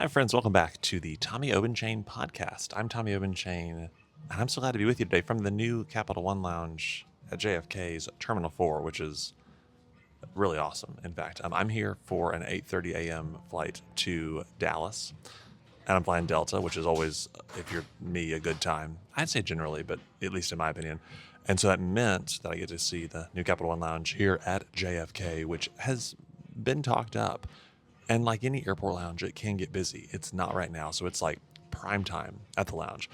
Hi, friends. Welcome back to the Tommy Obenchain podcast. I'm Tommy Obenchain, and I'm so glad to be with you today from the new Capital One Lounge at JFK's Terminal 4, which is really awesome. In fact, I'm here for an 8:30 a.m. flight to Dallas, and I'm flying Delta, which is always, if you're me, a good time. I'd say generally, but at least in my opinion. And so that meant that I get to see the new Capital One Lounge here at JFK, which has been talked up. And like any airport lounge, it can get busy. It's not right now, so it's like prime time at the lounge.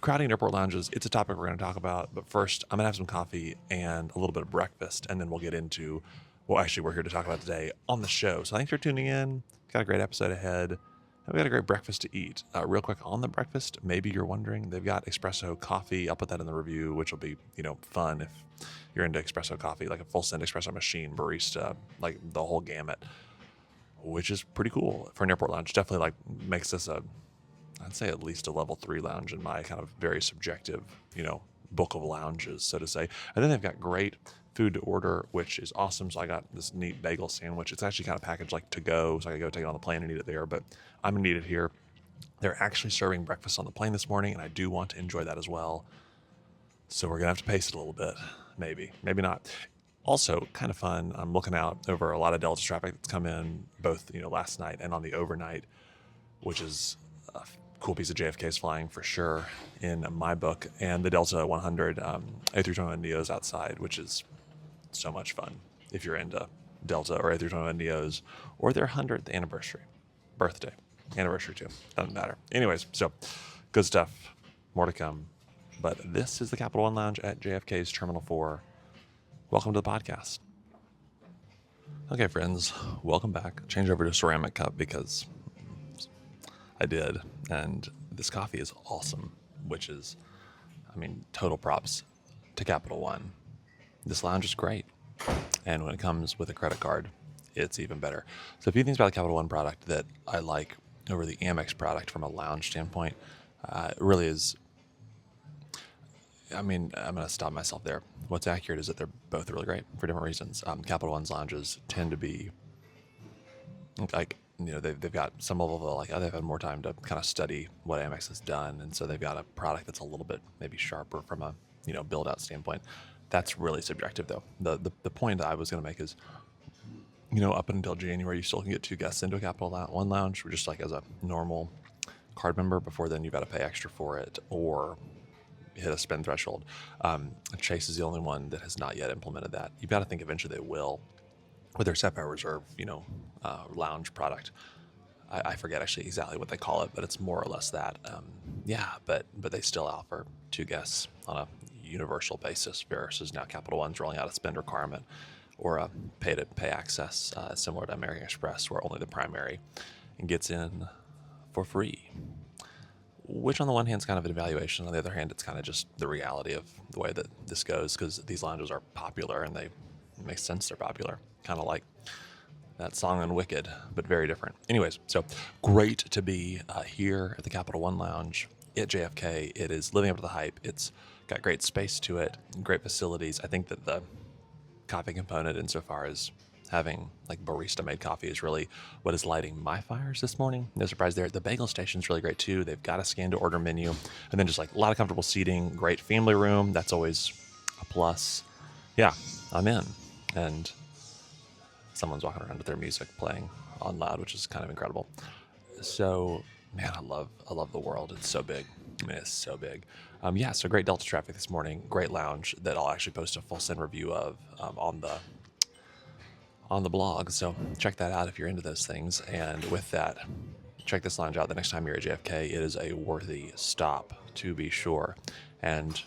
Crowding in airport lounges, it's a topic we're going to talk about. But first, I'm going to have some coffee and a little bit of breakfast, and then we'll get into what actually we're here to talk about today on the show. So thanks for tuning in. Got a great episode ahead. And we got a great breakfast to eat. Real quick on the breakfast, maybe you're wondering, they've got espresso coffee. I'll put that in the review, which will be, fun if you're into espresso coffee, like a full send espresso machine, barista, like the whole gamut, which is pretty cool for an airport lounge. Definitely like makes this I'd say at least a level 3 lounge in my kind of very subjective, book of lounges, so to say. And then they've got great food to order, which is awesome. So I got this neat bagel sandwich. It's actually kind of packaged like to go, so I could go take it on the plane and eat it there, but I'm gonna eat it here. They're actually serving breakfast on the plane this morning, and I do want to enjoy that as well. So we're gonna have to pace it a little bit, maybe not. Also, kind of fun. I'm looking out over a lot of Delta traffic that's come in both, last night and on the overnight, which is a cool piece of JFK's flying for sure in my book. And the Delta 100 A321 Neos outside, which is so much fun if you're into Delta or A321 Neos or their 100th anniversary too. Doesn't matter. Anyways, so good stuff. More to come. But this is the Capital One Lounge at JFK's Terminal 4. Welcome to the podcast. Okay, friends, welcome back. Change over to a ceramic cup because I did, and this coffee is awesome, which is, total props to Capital One. This lounge is great, and when it comes with a credit card, it's even better. So a few things about the Capital One product that I like over the Amex product from a lounge standpoint, really is, I'm going to stop myself there. What's accurate is that they're both really great for different reasons. Capital One's lounges tend to be like, they've got some level of like, they've had more time to kind of study what Amex has done. And so they've got a product that's a little bit maybe sharper from a, build out standpoint. That's really subjective though. The point that I was going to make is, up until January, you still can get 2 guests into a Capital One lounge, just like as a normal card member. Before then, you've got to pay extra for it or hit a spend threshold. Chase is the only one that has not yet implemented that. You've got to think eventually they will with their Sapphire Reserve, lounge product. I forget actually exactly what they call it, but it's more or less that. But they still offer 2 guests on a universal basis versus now Capital One's rolling out a spend requirement or a pay access, similar to American Express, where only the primary gets in for free. Which on the one hand is kind of an evaluation. On the other hand, it's kind of just the reality of the way that this goes, because these lounges are popular and it makes sense they're popular. Kind of like that song on Wicked, but very different. Anyways, so great to be here at the Capital One Lounge at JFK. It is living up to the hype. It's got great space to it, great facilities. I think that the coffee component, insofar as having like barista made coffee, is really what is lighting my fires this morning. No surprise there. The bagel station's really great too. They've got a scan to order menu, and then just like a lot of comfortable seating, great family room. That's always a plus. Yeah, I'm in. And someone's walking around with their music playing on loud, which is kind of incredible. So, man, I love the world. It's so big. It's so big. So great Delta traffic this morning. Great lounge that I'll actually post a full send review of on the blog. So check that out if you're into those things. And with that, check this lounge out the next time you're at JFK. It is a worthy stop, to be sure. And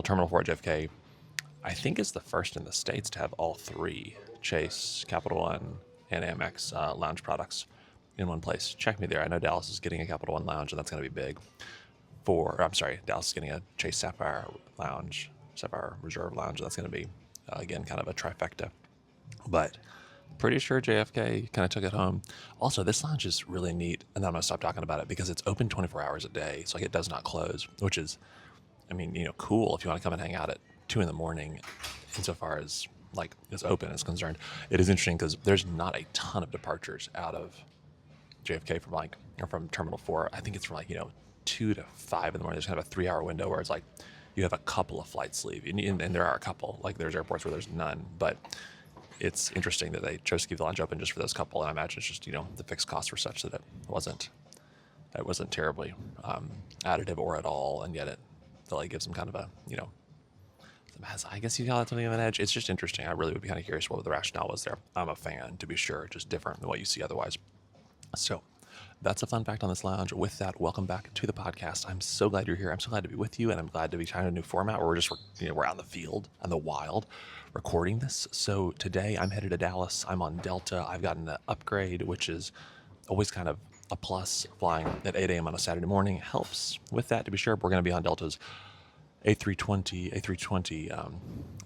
Terminal 4 at JFK, I think, is the first in the States to have all 3 Chase, Capital One, and Amex lounge products in one place. Check me there. I know Dallas is getting a Capital One lounge, and that's going to be big. Dallas is getting a Chase Sapphire Reserve lounge, and that's going to be, again, kind of a trifecta. But pretty sure JFK kind of took it home. Also, this lounge is really neat, and then I'm going to stop talking about it because it's open 24 hours a day, so like it does not close, which is, cool if you want to come and hang out at 2 a.m. insofar as like it's open is concerned. It is interesting because there's not a ton of departures out of JFK from Terminal 4. I think it's from 2 to 5 in the morning. There's kind of a 3-hour window where it's like you have a couple of flights leave, and there are a couple. Like there's airports where there's none, but it's interesting that they chose to keep the lounge open just for those couple. And I imagine it's just the fixed costs were such that it wasn't terribly additive or at all, and yet it still gives them kind of a I guess you call it something of an edge. It's just interesting. I really would be kind of curious what the rationale was there. I'm a fan, to be sure, just different than what you see otherwise. So that's a fun fact on this lounge. With that, welcome back to the podcast. I'm so glad you're here. I'm so glad to be with you, and I'm glad to be trying a new format where we're out in the field and the wild recording this. So today I'm headed to Dallas. I'm on Delta. I've gotten an upgrade, which is always kind of a plus. Flying at 8 a.m. on a Saturday morning helps with that, to be sure. We're going to be on Delta's A320,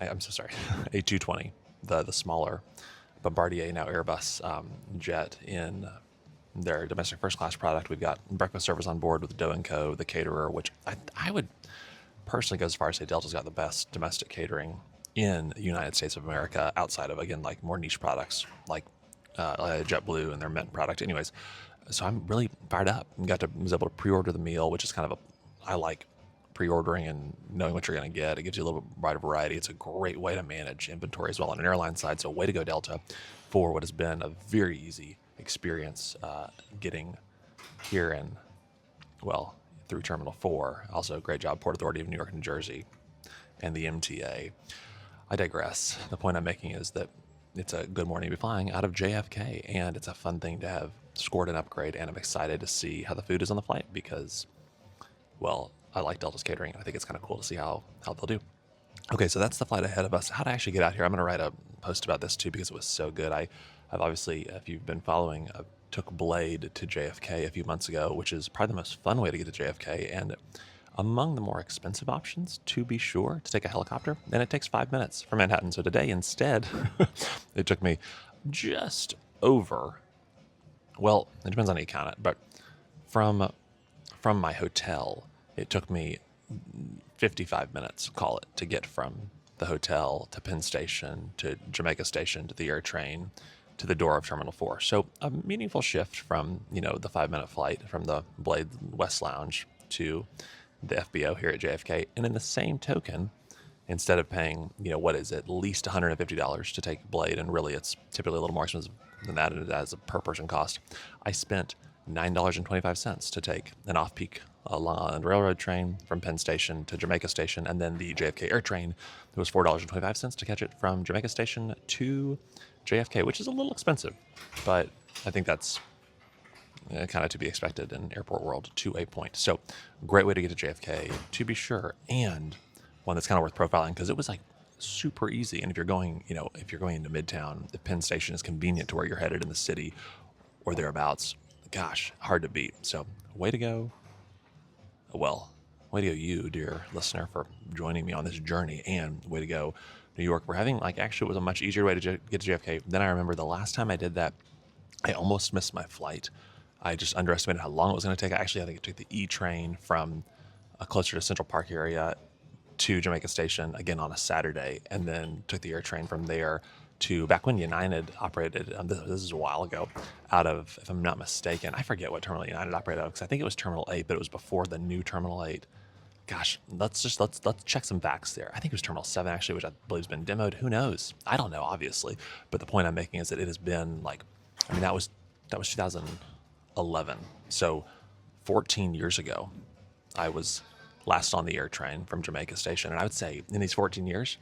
I'm so sorry, A220, the smaller Bombardier, now Airbus jet in their domestic first class product. We've got breakfast service on board with Doe & Co., the caterer, which I would personally go as far as say Delta's got the best domestic catering in the United States of America, outside of, again, like more niche products like JetBlue and their Mint product. Anyways, so I'm really fired up. Was able to pre-order the meal, which is kind of I like pre-ordering and knowing what you're going to get. It gives you a little bit wider variety. It's a great way to manage inventory as well on an airline side. So way to go, Delta, for what has been a very easy experience getting here through Terminal 4. Also, great job, Port Authority of New York and New Jersey and the MTA. I digress. The point I'm making is that it's a good morning to be flying out of JFK, and it's a fun thing to have scored an upgrade, and I'm excited to see how the food is on the flight because, I like Delta's catering, and I think it's kind of cool to see how they'll do. Okay, so that's the flight ahead of us. How to actually get out here? I'm going to write a post about this too because it was so good. I've obviously, if you've been following, I took Blade to JFK a few months ago, which is probably the most fun way to get to JFK, and among the more expensive options, to be sure, to take a helicopter, and it takes 5 minutes from Manhattan. So today, instead, it took me just over, it depends on how you count it, but from my hotel, it took me 55 minutes, call it, to get from the hotel to Penn Station to Jamaica Station to the air train to the door of Terminal 4. So a meaningful shift from, the 5-minute flight from the Blade West Lounge to the FBO here at JFK. And in the same token, instead of paying, at least $150 to take Blade, and really it's typically a little more expensive than that as a per person cost, I spent $9.25 to take an off-peak Long Island Railroad train from Penn Station to Jamaica Station, and then the JFK Air train. It was $4.25 to catch it from Jamaica Station to JFK, which is a little expensive, but I think that's kind of to be expected in airport world to a point. So great way to get to JFK, to be sure, and one that's kind of worth profiling because it was super easy. And if you're going into Midtown, the Penn Station is convenient to where you're headed in the city or thereabouts. Gosh, hard to beat. So way to go. Way to go you, dear listener, for joining me on this journey, and way to go New York. We're having actually it was a much easier way to get to JFK. Then I remember the last time I did that, I almost missed my flight. I just underestimated how long it was going to take. I think it took the E train from closer to Central Park area to Jamaica Station again on a Saturday, and then took the air train from there to back when United operated. This is a while ago. Out of, if I'm not mistaken, I forget what terminal United operated out of because I think it was Terminal 8, but it was before the new Terminal 8. Gosh, let's check some facts there. I think it was Terminal 7 actually, which I believe has been demoed. Who knows? I don't know, obviously. But the point I'm making is that it has been that was 2011. So 14 years ago, I was last on the air train from Jamaica Station. And I would say in these 14 years,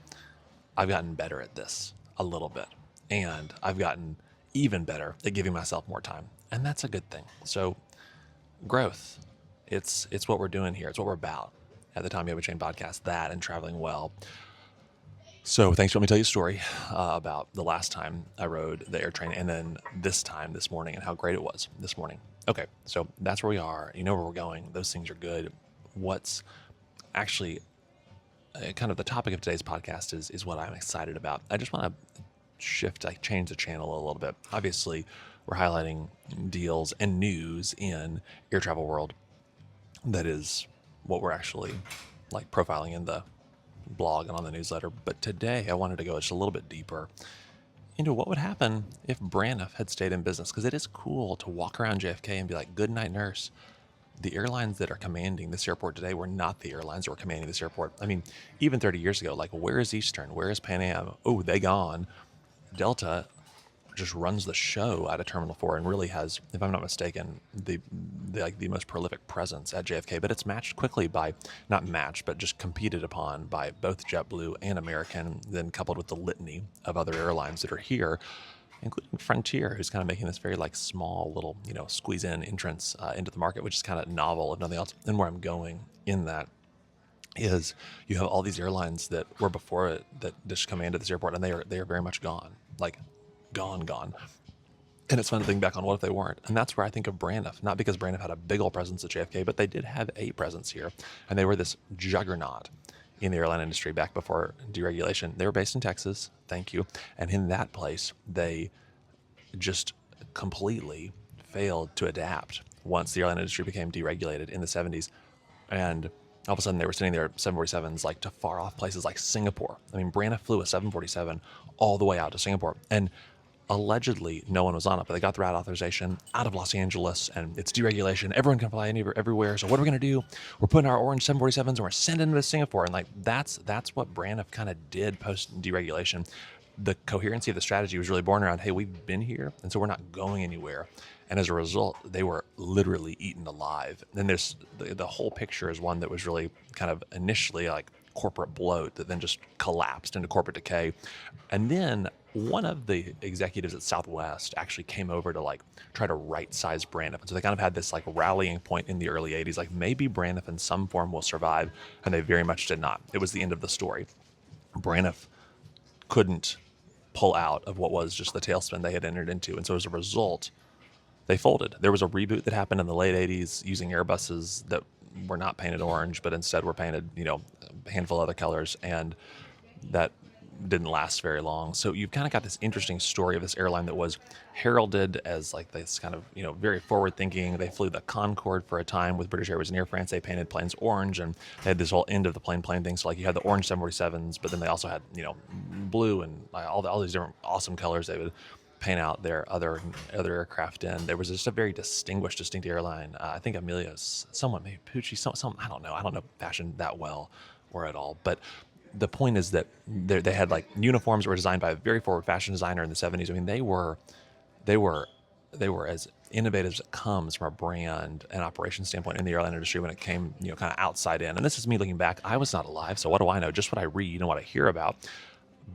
I've gotten better at this a little bit. And I've gotten even better at giving myself more time. And that's a good thing. So growth, it's what we're doing here. It's what we're about at the Tommy Chain podcast, that and traveling well. So thanks for letting me tell you a story about the last time I rode the air train, and then this morning, and how great it was this morning. Okay, so that's where we are. You know where we're going. Those things are good. What's actually kind of the topic of today's podcast is what I'm excited about. I just want to change the channel a little bit. Obviously, we're highlighting deals and news in air travel world. That is what we're actually profiling in the blog and on the newsletter. But today I wanted to go just a little bit deeper into what would happen if Braniff had stayed in business. Because it is cool to walk around JFK and be like, good night, nurse. The airlines that are commanding this airport today were not the airlines that were commanding this airport. I mean, even 30 years ago, like, where is Eastern? Where is Pan Am? Oh, they gone. Delta just runs the show out of Terminal 4 and really has, if I'm not mistaken, the most prolific presence at JFK. But it's matched quickly by, not matched, but just competed upon by both JetBlue and American, then coupled with the litany of other airlines that are here, including Frontier, who's kind of making this very like small little, squeeze in entrance into the market, which is kind of novel, if nothing else. And where I'm going in that is you have all these airlines that were before it that just commanded this airport, and they are very much gone, like gone. And it's fun to think back on what if they weren't. And that's where I think of Braniff, not because Braniff had a big old presence at JFK, but they did have a presence here. And they were this juggernaut in the airline industry back before deregulation. They were based in Texas, thank you. And in that place, they just completely failed to adapt once the airline industry became deregulated in the 70s. And all of a sudden they were sitting there 747s like to far off places like Singapore. I mean, Braniff flew a 747 all the way out to Singapore, and allegedly no one was on it, but they got the route authorization out of Los Angeles, and it's deregulation. Everyone can fly everywhere. So what are we going to do? We're putting our orange 747s and we're sending them to Singapore. And like that's what Braniff kind of did post deregulation. The coherency of the strategy was really born around, hey, we've been here, and so we're not going anywhere. And as a result, they were literally eaten alive. And there's the whole picture is one that was really kind of initially like corporate bloat that then just collapsed into corporate decay. And then one of the executives at Southwest actually came over to like try to right size Braniff. And so they kind of had this like rallying point in the early 80s, like maybe Braniff in some form will survive. And they very much did not. It was the end of the story. Braniff couldn't pull out of what was just the tailspin they had entered into. And so as a result, they folded. There was a reboot that happened in the late 80s using Airbuses that were not painted orange, but instead were painted, a handful of other colors, and that didn't last very long. So you've kind of got this interesting story of this airline that was heralded as like this kind of, very forward thinking. They flew the Concorde for a time with British Airways and Air France. They painted planes orange, and they had this whole end of the plane thing. So like you had the orange 747s, but then they also had, blue and all these different awesome colors they would paint out their other aircraft in. There was just a very distinct airline. I think Amelia's, someone, maybe Pucci, some I don't know fashion that well or at all. But the point is that they had like uniforms that were designed by a very forward fashion designer in the 70s. I mean, they were as innovative as it comes from a brand and operation standpoint in the airline industry when it came, kind of outside in. And this is me looking back. I was not alive, so what do I know? Just what I read and what I hear about.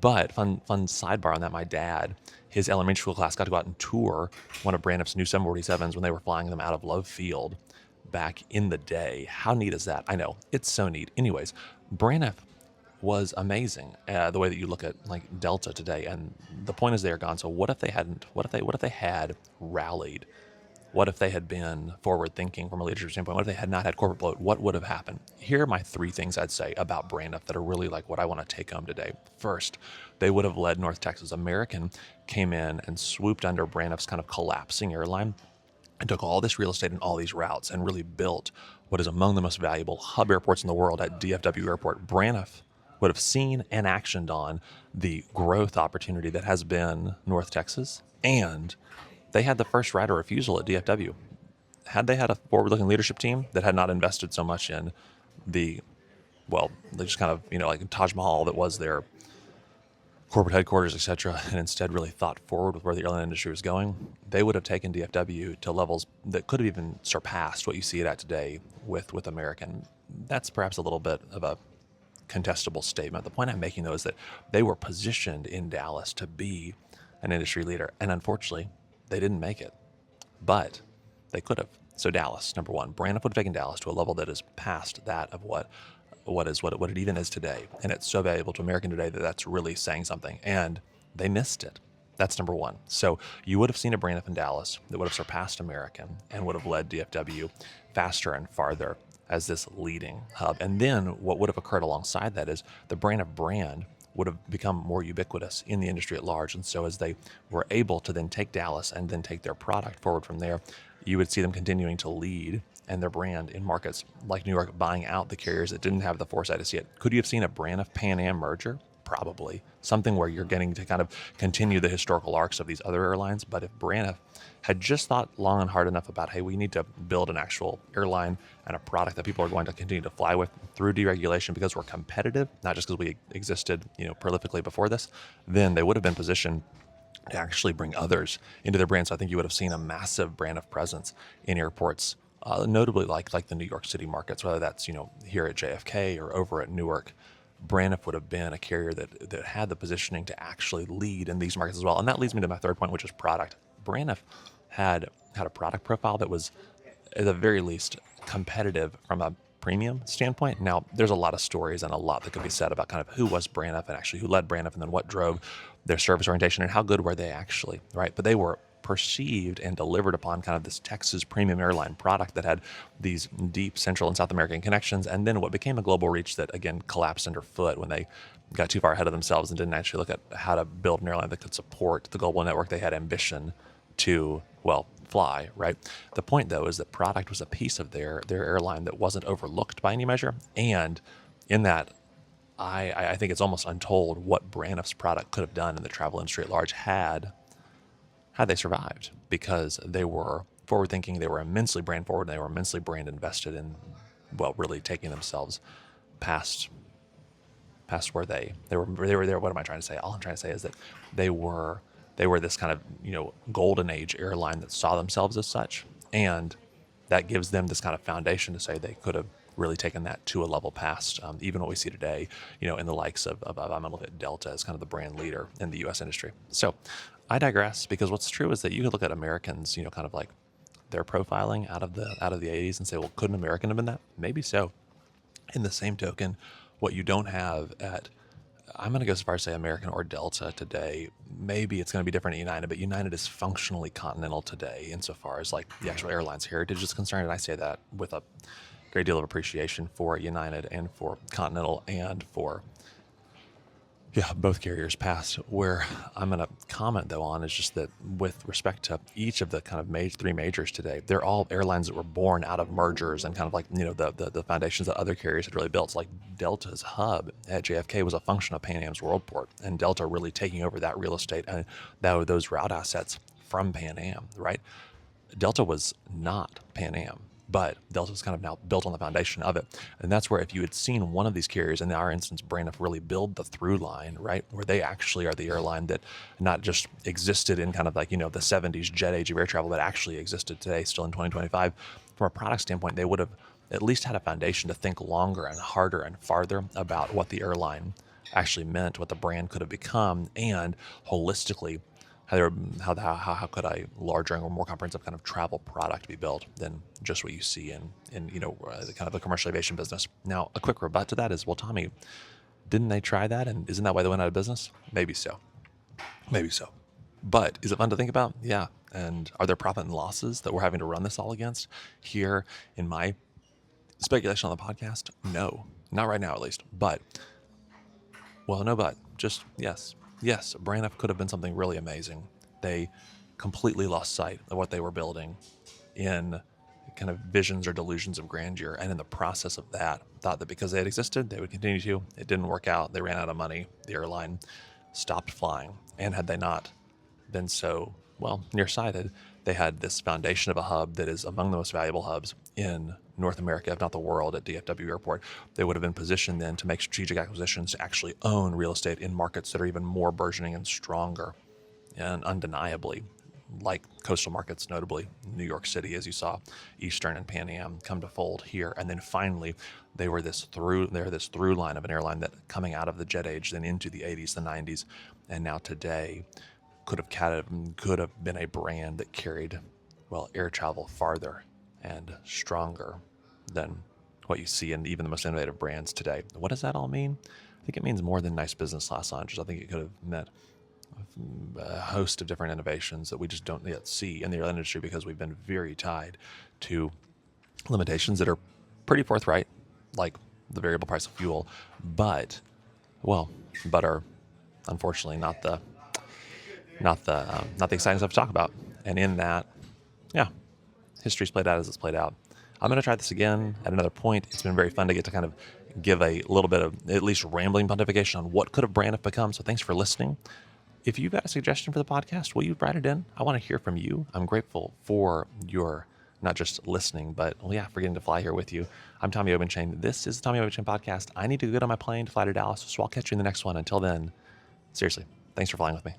But fun sidebar on that, my dad, his elementary school class got to go out and tour one of Braniff's new 747s when they were flying them out of Love Field back in the day. How neat is that? I know, it's so neat. Anyways, Braniff was amazing the way that you look at like Delta today. And the point is they're gone. So what if they hadn't? What if they had rallied? What if they had been forward thinking from a leadership standpoint? What if they had not had corporate bloat? What would have happened? Here are my three things I'd say about Braniff that are really like what I want to take home today. First, they would have led North Texas. American came in and swooped under Braniff's kind of collapsing airline and took all this real estate and all these routes and really built what is among the most valuable hub airports in the world at DFW Airport. Braniff would have seen and actioned on the growth opportunity that has been North Texas, and they had the first right of refusal at DFW. Had they had a forward-looking leadership team that had not invested so much in they just kind of, like Taj Mahal that was their corporate headquarters, etc., and instead really thought forward with where the airline industry was going, they would have taken DFW to levels that could have even surpassed what you see it at today with American. That's perhaps a little bit of a contestable statement. The point I'm making, though, is that they were positioned in Dallas to be an industry leader, and unfortunately, they didn't make it, but they could have. So Dallas, number one, Braniff would have taken Dallas to a level that is past that of what it even is today. And it's so valuable to American today that that's really saying something. And they missed it. That's number one. So you would have seen a Braniff in Dallas that would have surpassed American and would have led DFW faster and farther as this leading hub. And then what would have occurred alongside that is the Braniff brand would have become more ubiquitous in the industry at large. And so as they were able to then take Dallas and then take their product forward from there, you would see them continuing to lead and their brand in markets like New York, buying out the carriers that didn't have the foresight to see it. Could you have seen a Braniff Pan Am merger? probably something where you're getting to kind of continue the historical arcs of these other airlines. But if Braniff had just thought long and hard enough about, hey, we need to build an actual airline and a product that people are going to continue to fly with through deregulation because we're competitive, not just because we existed, prolifically before this, then they would have been positioned to actually bring others into their brand. So I think you would have seen a massive Braniff presence in airports, notably like the New York City markets, whether that's here at JFK or over at Newark. Braniff would have been a carrier that had the positioning to actually lead in these markets as well. And that leads me to my third point, which is product. Braniff had a product profile that was, at the very least, competitive from a premium standpoint. Now, there's a lot of stories and a lot that could be said about kind of who was Braniff and actually who led Braniff and then what drove their service orientation and how good were they actually, right? But they were perceived and delivered upon kind of this Texas premium airline product that had these deep Central and South American connections, and then what became a global reach that, again, collapsed underfoot when they got too far ahead of themselves and didn't actually look at how to build an airline that could support the global network they had ambition to, fly, right? The point, though, is that product was a piece of their airline that wasn't overlooked by any measure, and in that, I think it's almost untold what Braniff's product could have done in the travel industry at large had they survived, because they were forward-thinking, they were immensely brand forward, and they were immensely brand invested in, really taking themselves past where they were. What am I trying to say? All I'm trying to say is that they were this kind of golden age airline that saw themselves as such, and that gives them this kind of foundation to say they could have really taken that to a level past even what we see today, in the likes of I'm going to look at Delta as kind of the brand leader in the U.S. industry. So I digress, because what's true is that you could look at Americans, kind of like their profiling out of the 80s and say, well, couldn't American have been that? Maybe so. In the same token, what you don't have at, I'm going to go as far as say American or Delta today, maybe it's going to be different at United, but United is functionally continental today insofar as like the actual airline's heritage is concerned. And I say that with a great deal of appreciation for United and for Continental and for both carriers past. Where I'm going to comment though on is just that with respect to each of the kind of three majors today, they're all airlines that were born out of mergers and kind of like the foundations that other carriers had really built. So like Delta's hub at JFK was a function of Pan Am's Worldport, and Delta really taking over that real estate and those route assets from Pan Am, right? Delta was not Pan Am, but Delta's kind of now built on the foundation of it. And that's where if you had seen one of these carriers, in our instance, Braniff, really build the through line, right, where they actually are the airline that not just existed in kind of like, the 70s jet age of air travel, but actually existed today, still in 2025, from a product standpoint, they would have at least had a foundation to think longer and harder and farther about what the airline actually meant, what the brand could have become, and holistically, how could a larger and more comprehensive kind of travel product be built than just what you see in the kind of the commercial aviation business? Now, a quick rebut to that is, well, Tommy, didn't they try that, and isn't that why they went out of business? Maybe so. But is it fun to think about? Yeah. And are there profit and losses that we're having to run this all against here in my speculation on the podcast? No, not right now at least. But, just yes. Yes, Braniff could have been something really amazing. They completely lost sight of what they were building in kind of visions or delusions of grandeur. And in the process of that, thought that because they had existed, they would continue to. It didn't work out. They ran out of money. The airline stopped flying. And had they not been so, nearsighted, they had this foundation of a hub that is among the most valuable hubs in North America, if not the world, at DFW Airport. They would have been positioned then to make strategic acquisitions to actually own real estate in markets that are even more burgeoning and stronger, and undeniably, like coastal markets, notably New York City, as you saw Eastern and Pan Am come to fold here. And then finally, they're this through line of an airline that coming out of the jet age, then into the 80s, the 90s, and now today could have been a brand that carried, air travel farther and stronger than what you see in even the most innovative brands today. What does that all mean? I think it means more than nice business class lounges. I think it could have meant a host of different innovations that we just don't yet see in the airline industry because we've been very tied to limitations that are pretty forthright, like the variable price of fuel, but are unfortunately not the exciting stuff to talk about. And in that, history's played out as it's played out. I'm going to try this again at another point. It's been very fun to get to kind of give a little bit of at least rambling pontification on what could have Braniff become. So thanks for listening. If you've got a suggestion for the podcast, will you write it in? I want to hear from you. I'm grateful for your not just listening, but for getting to fly here with you. I'm Tommy Obenchain. This is the Tommy Obenchain podcast. I need to get on my plane to fly to Dallas, so I'll catch you in the next one. Until then, seriously, thanks for flying with me.